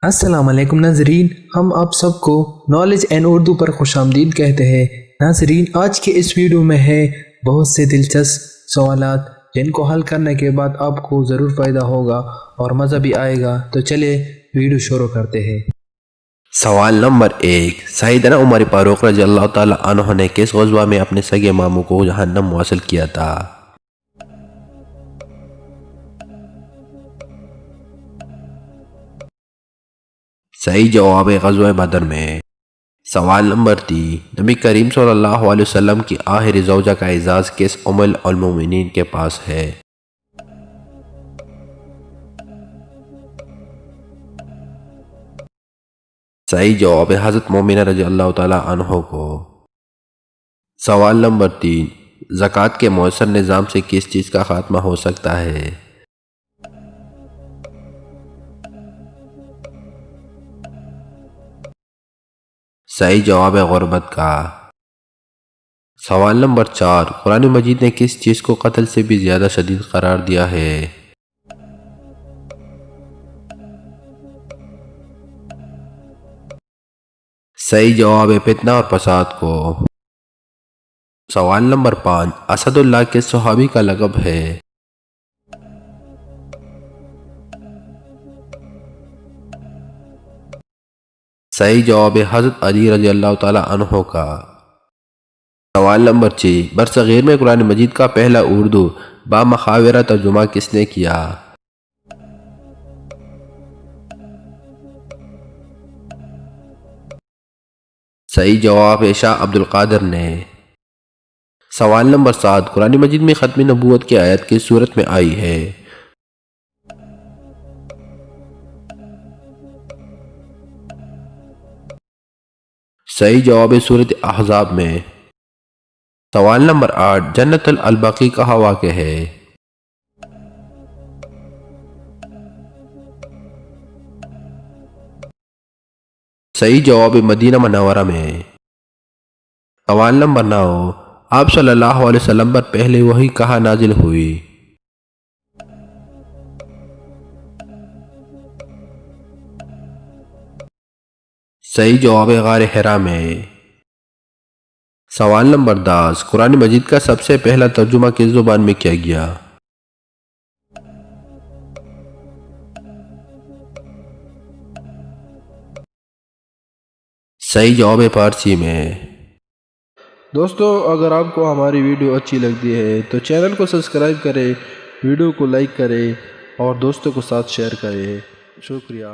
السلام علیکم ناظرین، ہم آپ سب کو نالج اینڈ اردو پر خوش آمدید کہتے ہیں۔ ناظرین، آج کے اس ویڈیو میں ہے بہت سے دلچسپ سوالات جن کو حل کرنے کے بعد آپ کو ضرور فائدہ ہوگا اور مزہ بھی آئے گا۔ تو چلے ویڈیو شروع کرتے ہیں۔ سوال نمبر 1، سیدنا عمر فاروق رضی اللہ تعالی عنہ نے کس غزوہ میں اپنے سگے ماموں کو جہنم موصل کیا تھا؟ صحیح جواب ہے غزوہ بدر میں۔ سوال نمبر 3، نبی کریم صلی اللہ علیہ وسلم کی آخری زوجہ کا اعزاز کس ام المومنین کے پاس ہے؟ صحیح جواب ہے حضرت مومنہ رضی اللہ تعالی عنہ کو۔ سوال نمبر 3، زکوٰۃ کے مؤثر نظام سے کس چیز کا خاتمہ ہو سکتا ہے؟ صحیح جواب ہے غربت کا۔ سوال نمبر 4، قرآن مجید نے کس چیز کو قتل سے بھی زیادہ شدید قرار دیا ہے؟ صحیح جواب ہے فتنہ اور فساد کو۔ سوال نمبر 5، اسد اللہ کس صحابی کا لقب ہے؟ صحیح جواب ہے حضرت علی رضی اللہ تعالی عنہ کا۔ سوال نمبر 6، برصغیر میں قرآن مجید کا پہلا اردو بامخاورہ ترجمہ کس نے کیا؟ صحیح جواب ہے شاہ عبد القادر نے۔ سوال نمبر 7، قرآن مجید میں ختم نبوت کی آیت کس صورت میں آئی ہے؟ صحیح جواب ہے سورۃ احزاب میں۔ سوال نمبر 8، جنت البقیع کہاں واقع ہے؟ صحیح جواب ہے مدینہ منورہ میں۔ سوال نمبر 9، آپ صلی اللہ علیہ وسلم پر پہلے وحی کہاں نازل ہوئی؟ صحیح جواب ہے غار حرا میں۔ سوال نمبر 10، قرآن مجید کا سب سے پہلا ترجمہ کس زبان میں کیا گیا؟ صحیح جواب ہے فارسی میں۔ دوستو، اگر آپ کو ہماری ویڈیو اچھی لگتی ہے تو چینل کو سبسکرائب کریں، ویڈیو کو لائک کریں اور دوستوں کے ساتھ شیئر کریں۔ شکریہ۔